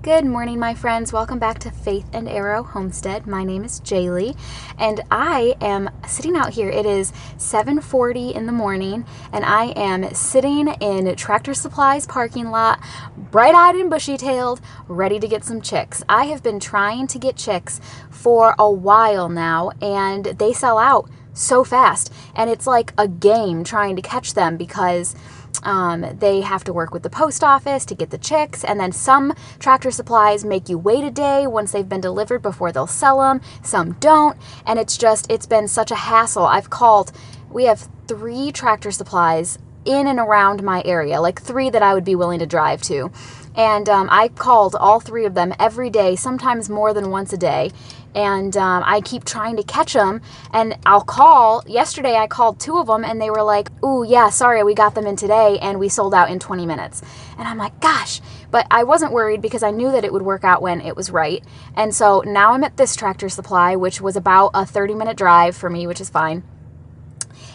Good morning, my friends. Welcome back to F&A Homestead. My name is Jaylee, and I am sitting out here. It is 7:40 in the morning, and I am sitting in Tractor Supply's parking lot, bright-eyed and bushy-tailed, ready to get some chicks. I have been trying to get chicks for a while now, and they sell out so fast, and it's like a game trying to catch them because they have to work with the post office to get the chicks, and then some Tractor Supplies make you wait a day once they've been delivered before they'll sell them. Some don't, and it's been such a hassle. We have 3 Tractor Supplies in and around my area, like 3 that I would be willing to drive to. And I called all 3 of them every day, sometimes more than once a day. And I keep trying to catch them, and I'll call. Yesterday I called 2 of them, and they were like, "Ooh, yeah, sorry, we got them in today, and we sold out in 20 minutes." And I'm like, gosh. But I wasn't worried because I knew that it would work out when it was right. And so now I'm at this Tractor Supply, which was about a 30-minute drive for me, which is fine.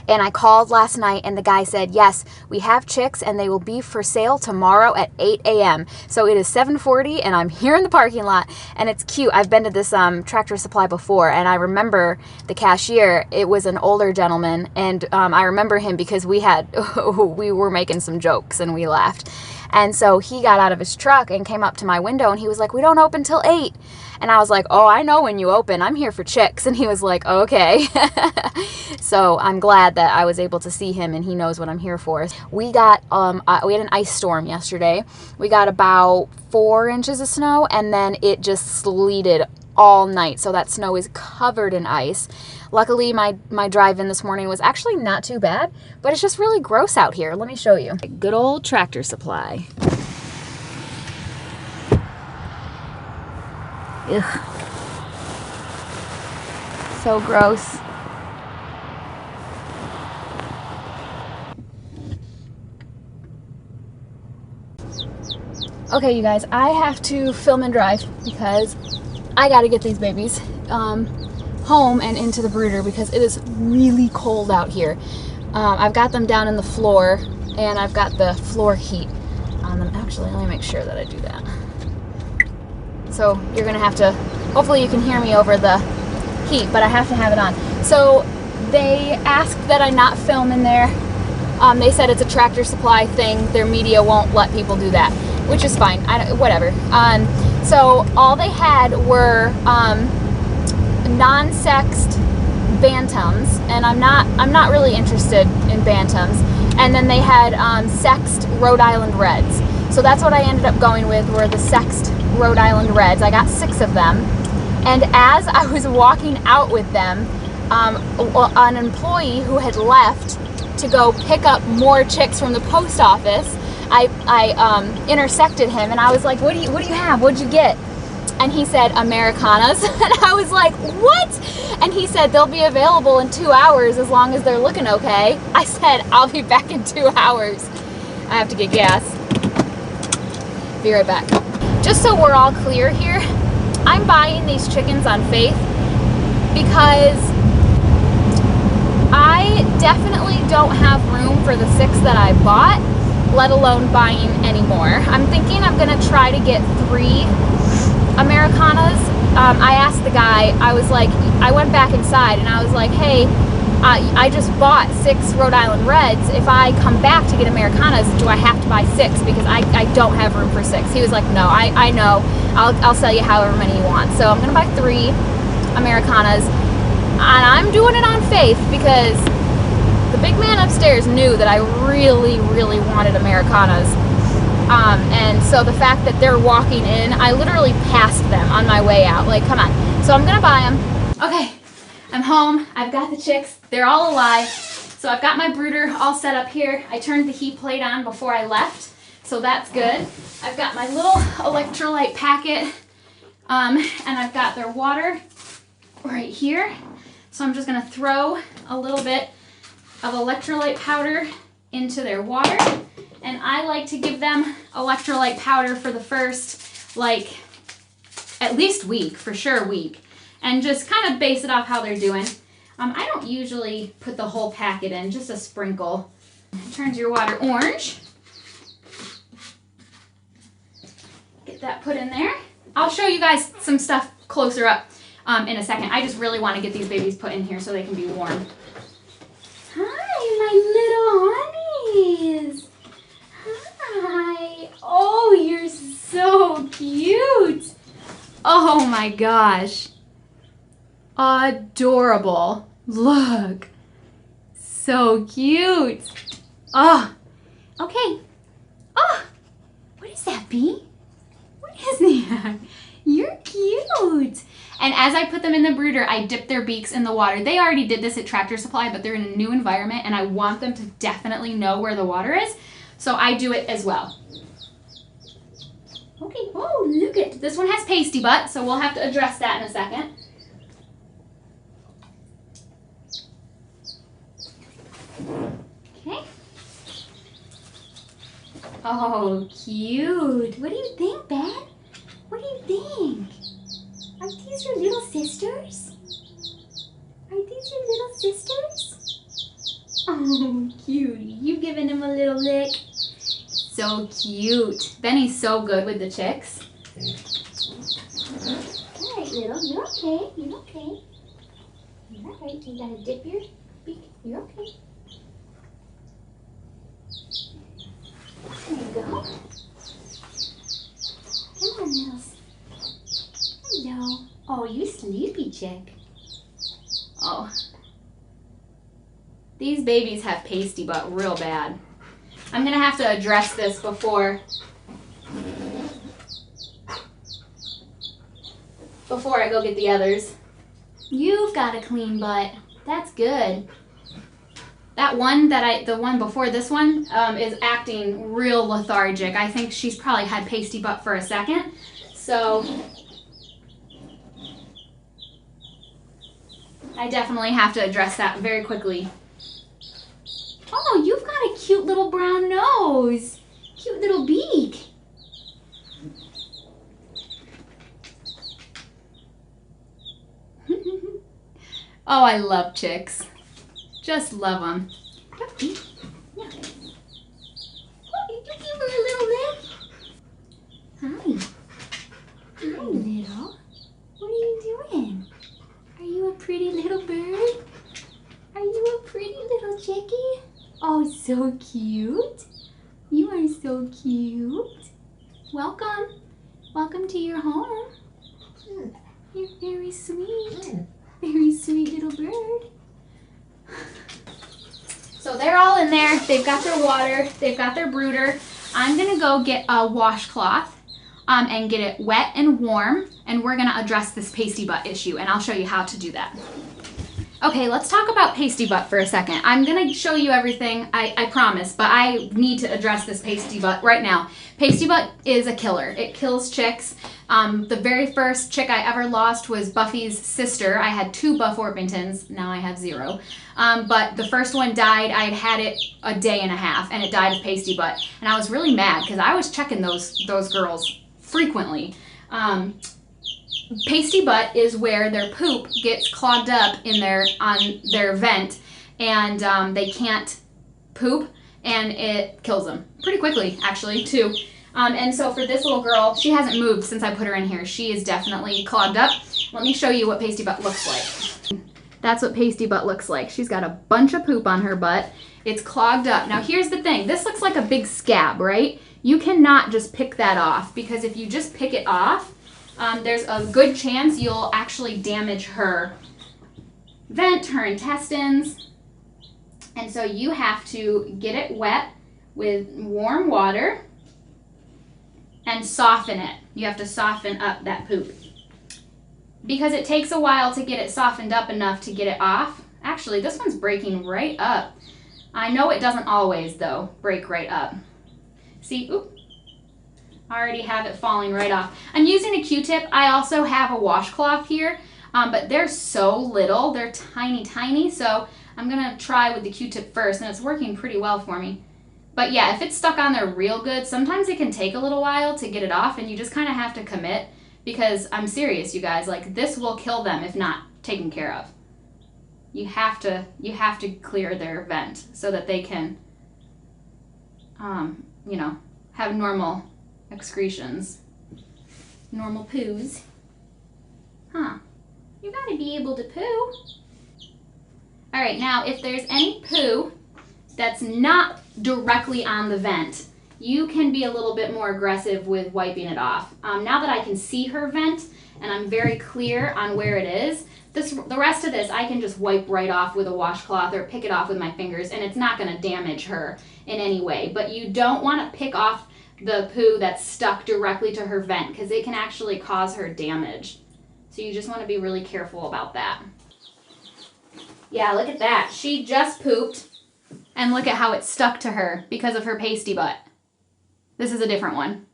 And I called last night, and the guy said, yes, we have chicks, and they will be for sale tomorrow at 8 a.m. So it is 7:40, and I'm here in the parking lot, and it's cute. I've been to this Tractor Supply before, and I remember the cashier. It was an older gentleman, and I remember him because we were making some jokes, and we laughed. And so he got out of his truck and came up to my window, and he was like, "We don't open till 8. And I was like, "Oh, I know when you open. I'm here for chicks." And he was like, "Okay." So I'm glad that I was able to see him, and he knows what I'm here for. We had an ice storm yesterday. We got about 4 inches of snow, and then it just sleeted all night. So that snow is covered in ice. Luckily, my drive in this morning was actually not too bad, but it's just really gross out here. Let me show you. Good old Tractor Supply. Ugh. So gross. Okay, you guys, I have to film and drive because I gotta get these babies home and into the brooder because it is really cold out here. I've got them down in the floor, and I've got the floor heat on them. Actually, let me make sure that I do that. So you're gonna have to, hopefully you can hear me over the heat, but I have to have it on. So they asked that I not film in there. They said it's a Tractor Supply thing. Their media won't let people do that, which is fine. Whatever. So all they had were non-sexed bantams, and I'm not really interested in bantams. And then they had sexed Rhode Island Reds. So that's what I ended up going with, were the sexed Rhode Island Reds. I got 6 of them, and as I was walking out with them, an employee who had left to go pick up more chicks from the post office, I intersected him, and I was like, what do you have? What'd you get? And he said, Americanas. And I was like, what? And he said, they'll be available in 2 hours as long as they're looking okay. I said, I'll be back in 2 hours. I have to get gas. Be right back. Just so we're all clear here, I'm buying these chickens on faith because I definitely don't have room for the 6 that I bought, let alone buying any more. I'm thinking I'm gonna try to get 3 Americanas. I asked the guy, I went back inside and I was like, hey, I just bought 6 Rhode Island Reds. If I come back to get Americanas, do I have to buy 6? Because I don't have room for 6. He was like, no, I know. I'll sell you however many you want. So I'm gonna buy 3 Americanas, and I'm doing it on faith because the big man upstairs knew that I really, really wanted Americanas. And so the fact that they're walking in, I literally passed them on my way out. Like, come on. So I'm gonna buy them. Okay, I'm home. I've got the chicks. They're all alive. So I've got my brooder all set up here. I turned the heat plate on before I left, so that's good. I've got my little electrolyte packet, and I've got their water right here. So I'm just gonna throw a little bit of electrolyte powder into their water. And I like to give them electrolyte powder for the first, like, at least week, for sure week. And just kind of base it off how they're doing. I don't usually put the whole packet in, just a sprinkle. It turns your water orange. Get that put in there. I'll show you guys some stuff closer up in a second. I just really want to get these babies put in here so they can be warm. Hi, my little honeys. Hi. Oh, you're so cute. Oh my gosh. Adorable. Look. So cute. Oh. Okay. Oh. What is that, Bee? What is that? You're cute. And as I put them in the brooder, I dip their beaks in the water. They already did this at Tractor Supply, but they're in a new environment, and I want them to definitely know where the water is. So I do it as well. Okay, oh, look at this one has pasty butt, so we'll have to address that in a second. Okay. Oh, cute. What do you think, Ben? What do you think? Are these your little sisters? Are these your little sisters? Oh, cutie. You've given him a little lick. So cute. Benny's so good with the chicks. All right, little. You're okay. You're okay. You're all right. You gotta dip your beak. You're okay. There you go. Come on, Nils. Hello. Oh, you sleepy chick. Oh. These babies have pasty butt real bad. I'm going to have to address this before I go get the others. You've got a clean butt. That's good. That one the one before this one is acting real lethargic. I think she's probably had pasty butt for a second. So I definitely have to address that very quickly. Oh, you've got a cute little brown nose. Cute little beak. Oh, I love chicks. Just love them. Yeah. Oh, did you give her a little lick? Hi. Hi, little. What are you doing? Are you a pretty little bird? Are you a pretty little chickie? Oh, so cute. You are so cute. Welcome. Welcome to your home. You're very sweet. Very sweet little bird. So they're all in there. They've got their water. They've got their brooder. I'm going to go get a washcloth and get it wet and warm. And we're going to address this pasty butt issue. And I'll show you how to do that. Okay, let's talk about pasty butt for a second. I'm going to show you everything, I promise, but I need to address this pasty butt right now. Pasty butt is a killer. It kills chicks. The very first chick I ever lost was Buffy's sister. I had 2 Buff Orpingtons. Now I have 0. But the first one died. I had it a day and a half, and it died of pasty butt. And I was really mad because I was checking those girls frequently. Pasty butt is where their poop gets clogged up on their vent, and they can't poop, and it kills them pretty quickly, actually, too. And so for this little girl, she hasn't moved since I put her in here. She is definitely clogged up. Let me show you what pasty butt looks like. That's what pasty butt looks like. She's got a bunch of poop on her butt. It's clogged up. Now here's the thing. This looks like a big scab, right? You cannot just pick that off, because if you just pick it off, there's a good chance you'll actually damage her vent, her intestines. And so you have to get it wet with warm water and soften it. You have to soften up that poop, because it takes a while to get it softened up enough to get it off. Actually, this one's breaking right up. I know it doesn't always, though, break right up. See, oop. I already have it falling right off. I'm using a Q-tip. I also have a washcloth here, but they're so little. They're tiny, tiny, so I'm going to try with the Q-tip first, and it's working pretty well for me. But yeah, if it's stuck on there real good, sometimes it can take a little while to get it off, and you just kind of have to commit, because I'm serious, you guys. Like, this will kill them if not taken care of. You have to clear their vent so that they can, you know, have normal excretions. normal poos. Huh. You gotta be able to poo. All right, now if there's any poo that's not directly on the vent, you can be a little bit more aggressive with wiping it off. Now that I can see her vent and I'm very clear on where it is, the rest of this I can just wipe right off with a washcloth or pick it off with my fingers, and it's not gonna damage her in any way. But you don't wanna pick off the poo that's stuck directly to her vent because it can actually cause her damage. So you just wanna be really careful about that. Yeah, look at that. She just pooped, and look at how it stuck to her because of her pasty butt. This is a different one.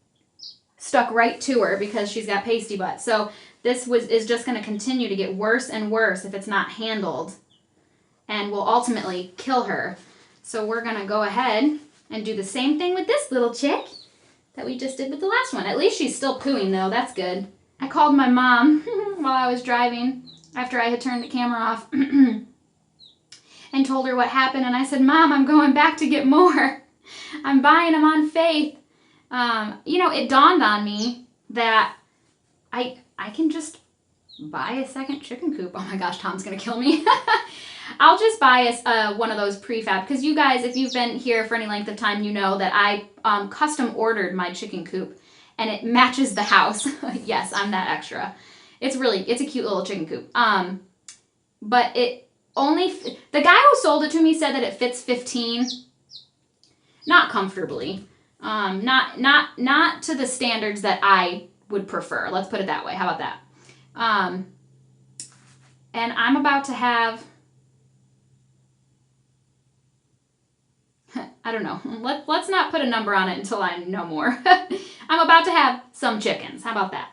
Stuck right to her because she's got pasty butt. So this is just going to continue to get worse and worse if it's not handled, and will ultimately kill her. So we're going to go ahead and do the same thing with this little chick that we just did with the last one. At least she's still pooing though. That's good. I called my mom while I was driving after I had turned the camera off and told her what happened. And I said, Mom, I'm going back to get more. I'm buying them on faith. You know, it dawned on me that I can just buy a second chicken coop. Oh my gosh, Tom's gonna kill me. I'll just buy one of those prefab, because you guys, if you've been here for any length of time, you know that I custom ordered my chicken coop, and it matches the house. Yes, I'm that extra. It's a cute little chicken coop. But it only, the guy who sold it to me said that it fits 15, not comfortably. Not to the standards that I would prefer. Let's put it that way. How about that? And I'm about to have, I don't know. Let's not put a number on it until I know more. I'm about to have some chickens. How about that?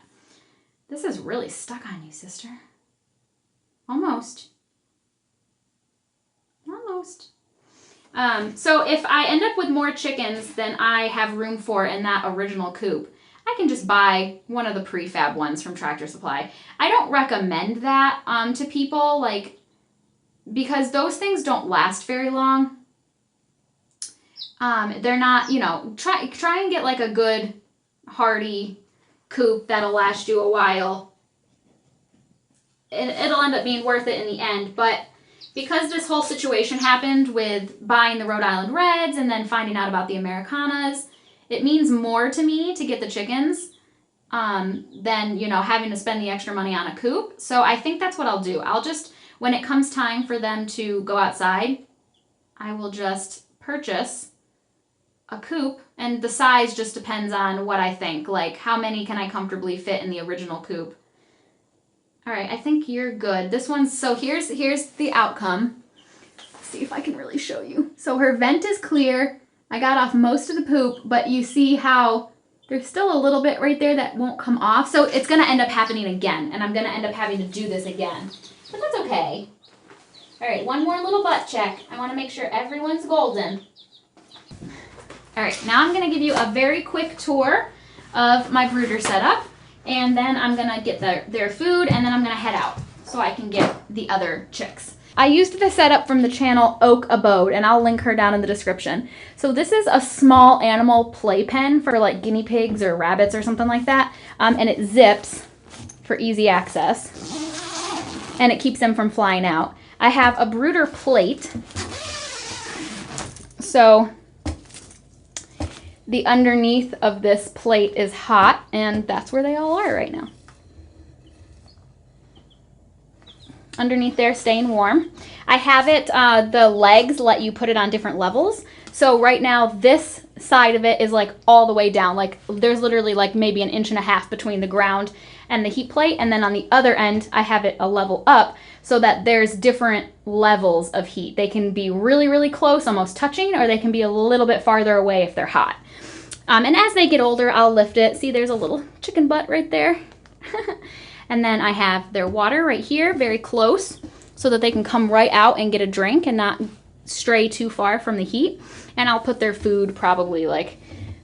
This is really stuck on you, sister. Almost. Almost. So if I end up with more chickens than I have room for in that original coop, I can just buy one of the prefab ones from Tractor Supply. I don't recommend that to people, because those things don't last very long. They're not, try and get like a good hardy coop that'll last you a while. It'll end up being worth it in the end, but because this whole situation happened with buying the Rhode Island Reds and then finding out about the Americanas, it means more to me to get the chickens than, having to spend the extra money on a coop. So I think that's what I'll do. I'll just, when it comes time for them to go outside, I will just purchase a coop, and the size just depends on what I think. Like, how many can I comfortably fit in the original coop? All right, I think you're good. This one's, so here's the outcome. Let's see if I can really show you. So her vent is clear. I got off most of the poop, but you see how there's still a little bit right there that won't come off. So it's gonna end up happening again, and I'm gonna end up having to do this again. But that's okay. All right, one more little butt check. I wanna make sure everyone's golden. All right, now I'm gonna give you a very quick tour of my brooder setup. And then I'm gonna get their food, and then I'm gonna head out so I can get the other chicks. I used the setup from the channel Oak Abode, and I'll link her down in the description. So this is a small animal playpen for like guinea pigs or rabbits or something like that. And it zips for easy access, and it keeps them from flying out. I have a brooder plate. So the underneath of this plate is hot, and that's where they all are right now. Underneath there, staying warm. I have it, the legs let you put it on different levels. So right now, this side of it is like all the way down. Like there's literally like maybe 1.5 inches between the ground and the heat plate. And then on the other end, I have it a level up so that there's different levels of heat. They can be really, really close, almost touching, or they can be a little bit farther away if they're hot. And as they get older, I'll lift it. See, there's a little chicken butt right there. And then I have their water right here, very close, so that they can come right out and get a drink and not stray too far from the heat. And I'll put their food probably like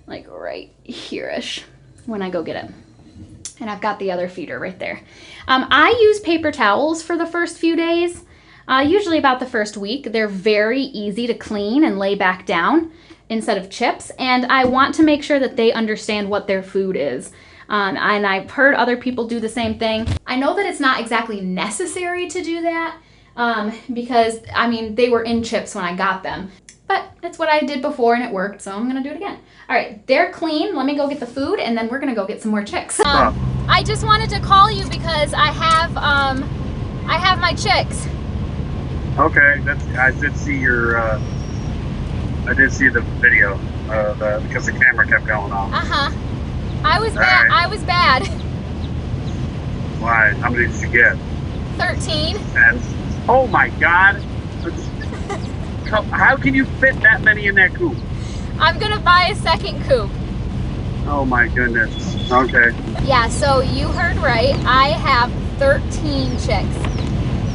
right here-ish when I go get it. And I've got the other feeder right there. I use paper towels for the first few days, usually about the first week. They're very easy to clean and lay back down instead of chips, and I want to make sure that they understand what their food is. And I've heard other people do the same thing. I know that it's not exactly necessary to do that because, I mean, they were in chips when I got them. But it's what I did before and it worked, so I'm gonna do it again. All right, they're clean. Let me go get the food and then we're gonna go get some more chicks. I just wanted to call you because I have my chicks. Okay, I did see your, I did see the video because the camera kept going off. I was bad. I was bad. Why? How many did you get? 13. And oh my God! How can you fit that many in that coop? I'm gonna buy a second coop. Oh my goodness. Okay. Yeah, so you heard right. I have 13 chicks.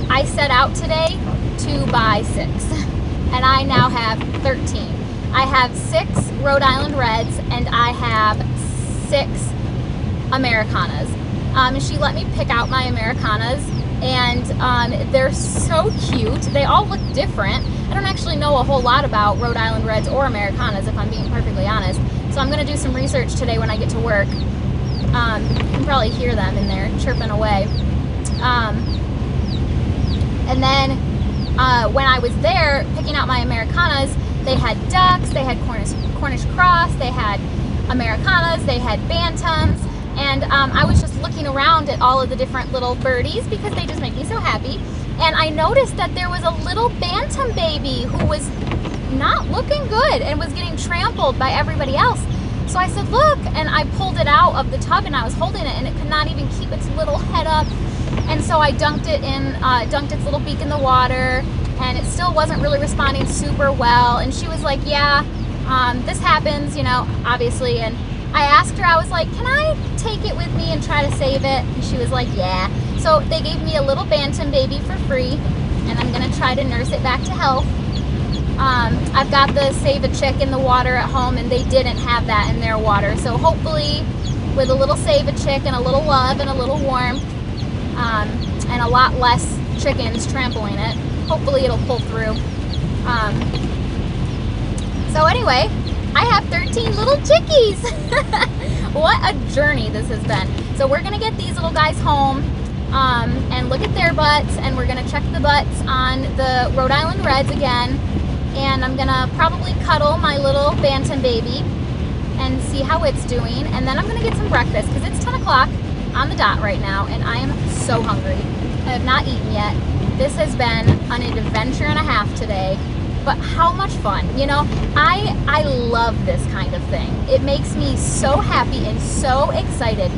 I set out today to buy 6, and I now have 13. I have 6 Rhode Island Reds, and I have 6 Americanas. She let me pick out my Americanas, and they're so cute. They all look different. I don't actually know a whole lot about Rhode Island Reds or Americanas, if I'm being perfectly honest. So I'm going to do some research today when I get to work. You can probably hear them in there chirping away. And then when I was there picking out my Americanas, they had ducks, they had Cornish cross, they had Americanas, they had bantams. And I was just looking around at all of the different little birdies because they just make me so happy. And I noticed that there was a little bantam baby who was not looking good and was getting trampled by everybody else. So I said, look, and I pulled it out of the tub and I was holding it and it could not even keep its little head up. And so I dunked its little beak in the water, and it still wasn't really responding super well. And she was like, yeah, this happens, you know, obviously. And I asked her, I was like, can I take it with me and try to save it? And she was like, yeah. So they gave me a little bantam baby for free, and I'm gonna try to nurse it back to health. I've got the Save a Chick in the water at home, and they didn't have that in their water. So hopefully with a little Save a Chick and a little love and a little warmth, and a lot less chickens trampling it, hopefully it'll pull through. So anyway, I have 13 little chickies. What a journey this has been. So we're gonna get these little guys home and look at their butts, and we're gonna check the butts on the Rhode Island Reds again, and I'm gonna probably cuddle my little bantam baby and see how it's doing, and then I'm gonna get some breakfast because it's 10 o'clock on the dot right now, and I am so hungry. I have not eaten yet. This has been an adventure and a half today, but how much fun. You know, I love this kind of thing. It makes me so happy and so excited,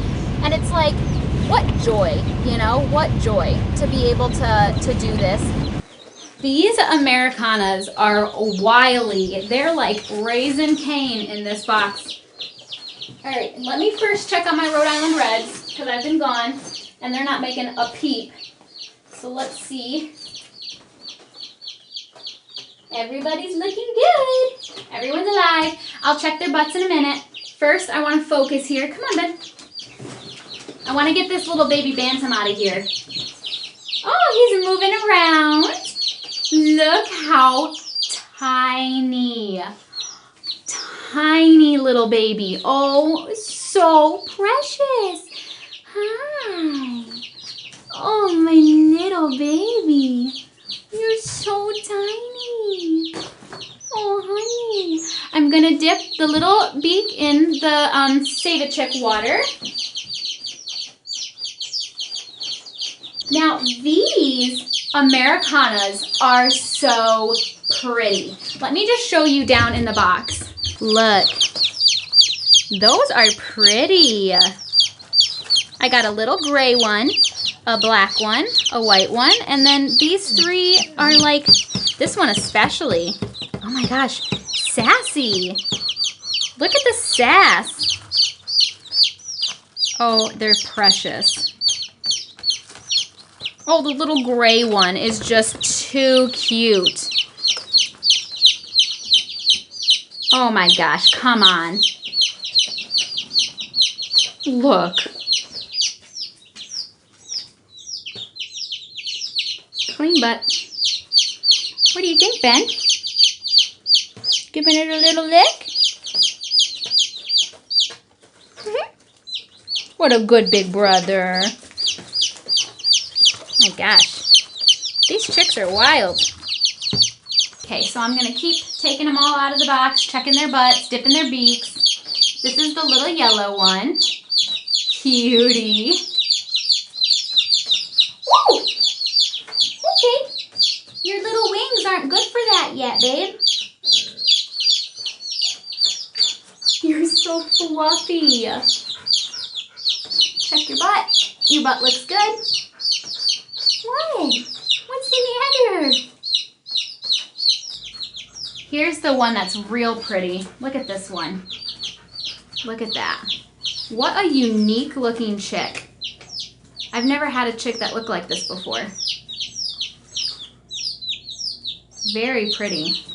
and it's like, what joy, you know, what joy to be able to do this. These Americanas are wily. They're like Raising Cane in this box. All right, let me first check on my Rhode Island Reds because I've been gone and they're not making a peep. So let's see. Everybody's looking good. Everyone's alive. I'll check their butts in a minute. First, I want to focus here. Come on, bud. I want to get this little baby bantam out of here. Oh, he's moving around. Look how tiny. Tiny little baby. Oh, so precious. Hi. Oh, my little baby. You're so tiny. Oh, honey. I'm going to dip the little beak in the Save a Chick water. Now, these Americanas are so pretty. Let me just show you down in the box. Look. Those are pretty. I got a little gray one, a black one, a white one, and then these 3 are like, this one especially. Oh my gosh, sassy. Look at the sass. Oh, they're precious. Oh, the little gray one is just too cute. Oh my gosh, come on. Look. Clean butt. What do you think, Ben? Giving it a little lick? What a good big brother. Oh my gosh. These chicks are wild. Okay, so I'm going to keep taking them all out of the box, checking their butts, dipping their beaks. This is the little yellow one. Cutie. Woo! Okay. Your little wings aren't good for that yet, babe. You're so fluffy. Check your butt. Your butt looks good. What? What's the matter? Here's the one that's real pretty. Look at this one. Look at that. What a unique looking chick. I've never had a chick that looked like this before. Very pretty.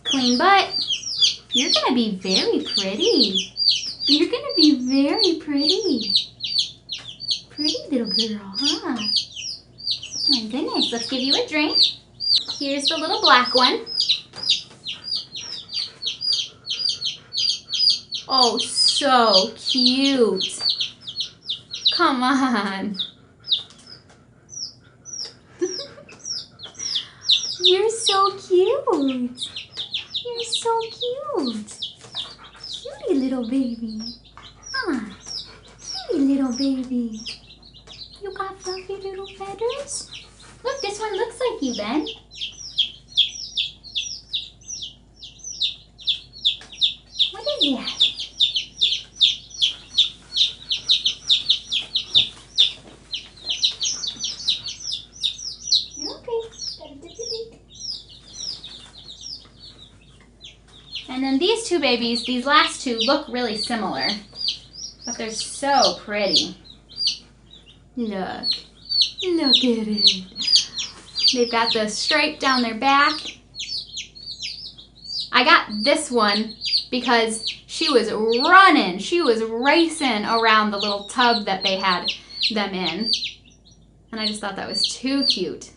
Clean butt. You're going to be very pretty. You're going to be very pretty. Pretty little girl, huh? My goodness, let's give you a drink. Here's the little black one. Oh, so cute. Come on. You're so cute. You're so cute. Cutie little baby. Huh? Cutie little baby. You got fluffy little feathers? Look, this one looks like you, Ben. What is that? You're okay. Gotta dip your beak. And then these two babies, these last two look really similar, but they're so pretty. Look. Look at it. They've got the stripe down their back. I got this one because she was running. She was racing around the little tub that they had them in. And I just thought that was too cute.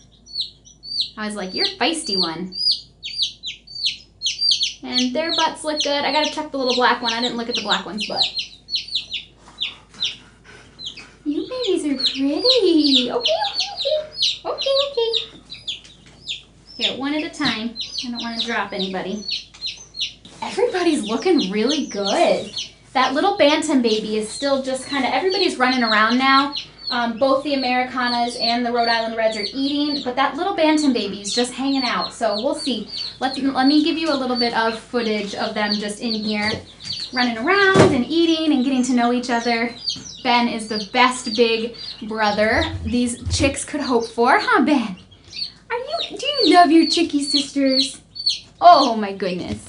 I was like, you're a feisty one. And their butts look good. I gotta check the little black one. I didn't look at the black one's butt. You babies are pretty. Okay. Here, one at a time. I don't want to drop anybody. Everybody's looking really good. That little bantam baby is still just kind of, everybody's running around now. Both the Americanas and the Rhode Island Reds are eating, but that little bantam baby is just hanging out. So we'll see. Let me give you a little bit of footage of them just in here, running around and eating and getting to know each other. Ben is the best big brother these chicks could hope for, huh, Ben? Do you love your chickie sisters? Oh my goodness.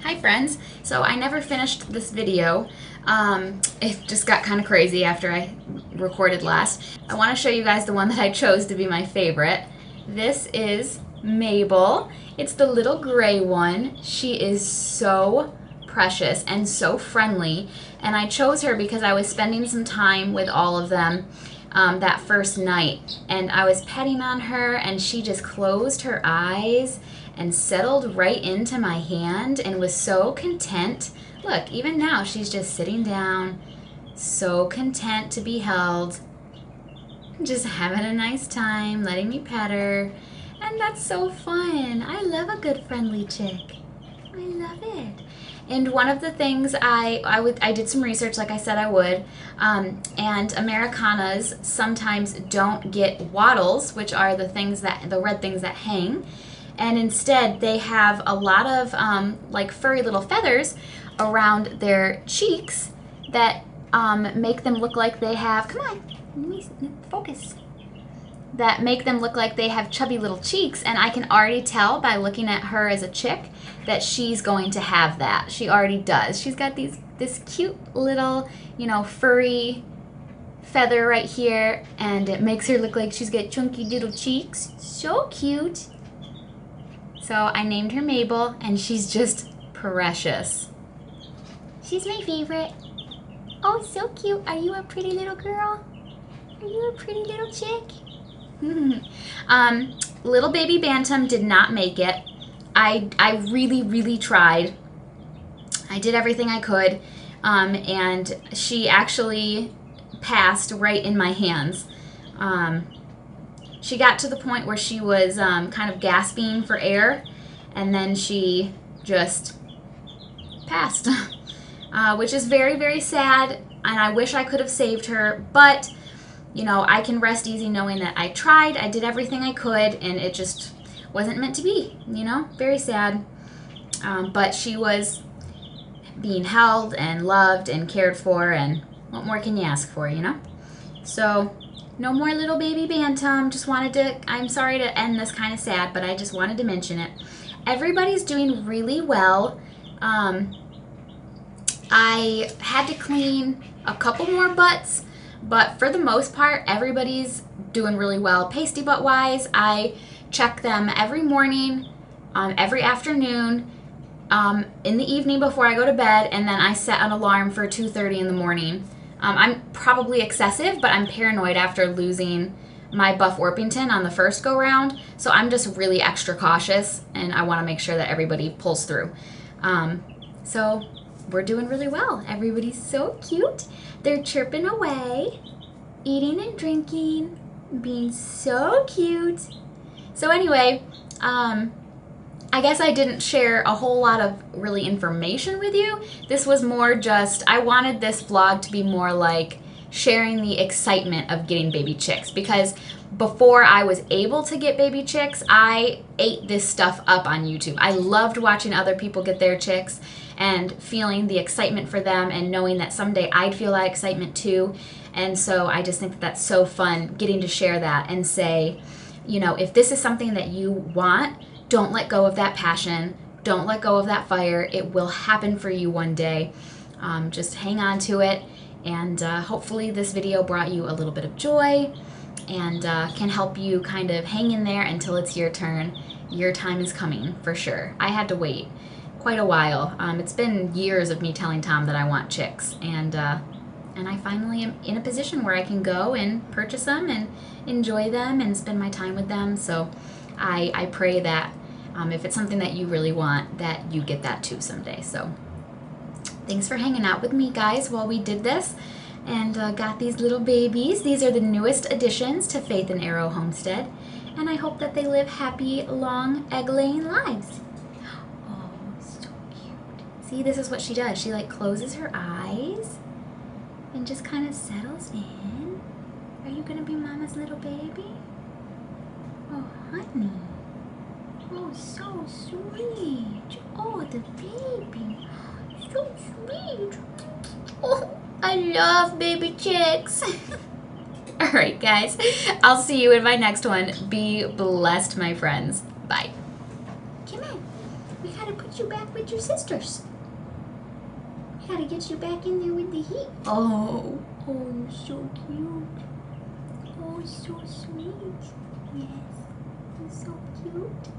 Hi friends, so I never finished this video. It just got kind of crazy after I recorded last. I want to show you guys the one that I chose to be my favorite. This is Mabel. It's the little gray one. She is so precious and so friendly, and I chose her because I was spending some time with all of them that first night, and I was petting on her and she just closed her eyes and settled right into my hand and was so content. Look, even now she's just sitting down, so content to be held, just having a nice time, letting me pet her, and that's so fun. I love a good friendly chick. I love it. And one of the things I did some research, like I said I would, and Americanas sometimes don't get wattles, which are the red things that hang. And instead they have a lot of like furry little feathers around their cheeks that make them look like they have, come on, let me focus, that make them look like they have chubby little cheeks. And I can already tell by looking at her as a chick that she's going to have that. She already does. She's got this cute little, furry feather right here, and it makes her look like she's got chunky little cheeks. So cute. So I named her Mabel, and she's just precious. She's my favorite. Oh, so cute. Are you a pretty little girl? Are you a pretty little chick? Little baby Bantam did not make it. I really, really tried. I did everything I could, and she actually passed right in my hands. She got to the point where she was kind of gasping for air, and then she just passed, which is very, very sad, and I wish I could have saved her, but you know, I can rest easy knowing that I tried, I did everything I could, and it just wasn't meant to be, you know, very sad. But she was being held and loved and cared for, and what more can you ask for, you know? So, no more little baby Bantam. Just wanted to, I'm sorry to end this kind of sad, but I just wanted to mention it. Everybody's doing really well. I had to clean a couple more butts, but for the most part, everybody's doing really well. Pasty butt wise, I check them every morning, every afternoon, in the evening before I go to bed, and then I set an alarm for 2:30 in the morning. I'm probably excessive, but I'm paranoid after losing my Buff Orpington on the first go round, so I'm just really extra cautious, and I want to make sure that everybody pulls through. So we're doing really well. Everybody's so cute. They're chirping away, eating and drinking, being so cute. So anyway, I guess I didn't share a whole lot of really information with you. This was more just, I wanted this vlog to be more like sharing the excitement of getting baby chicks, because before I was able to get baby chicks, I ate this stuff up on YouTube. I loved watching other people get their chicks and feeling the excitement for them and knowing that someday I'd feel that excitement too. And so I just think that that's so fun getting to share that and say, you know, if this is something that you want, don't let go of that passion. Don't let go of that fire. It will happen for you one day. Just hang on to it. And hopefully this video brought you a little bit of joy and can help you kind of hang in there until it's your turn. Your time is coming for sure. I had to wait quite a while. It's been years of me telling Tom that I want chicks, and I finally am in a position where I can go and purchase them and enjoy them and spend my time with them. So I pray that if it's something that you really want, that you get that too someday. So thanks for hanging out with me, guys, while we did this and got these little babies. These are the newest additions to Faith and Arrow Homestead, and I hope that they live happy, long, egg-laying lives. Oh, so cute. See, this is what she does. She like closes her eyes and just kind of settles in. Are you gonna be Mama's little baby? Oh, honey. Oh, so sweet. Oh, the baby. So sweet. Oh, I love baby chicks. All right, guys. I'll see you in my next one. Be blessed, my friends. Bye. Come on. We gotta put you back with your sisters. We gotta get you back in there with the heat. Oh, oh, so cute. Oh, so sweet. Yes, you're so cute.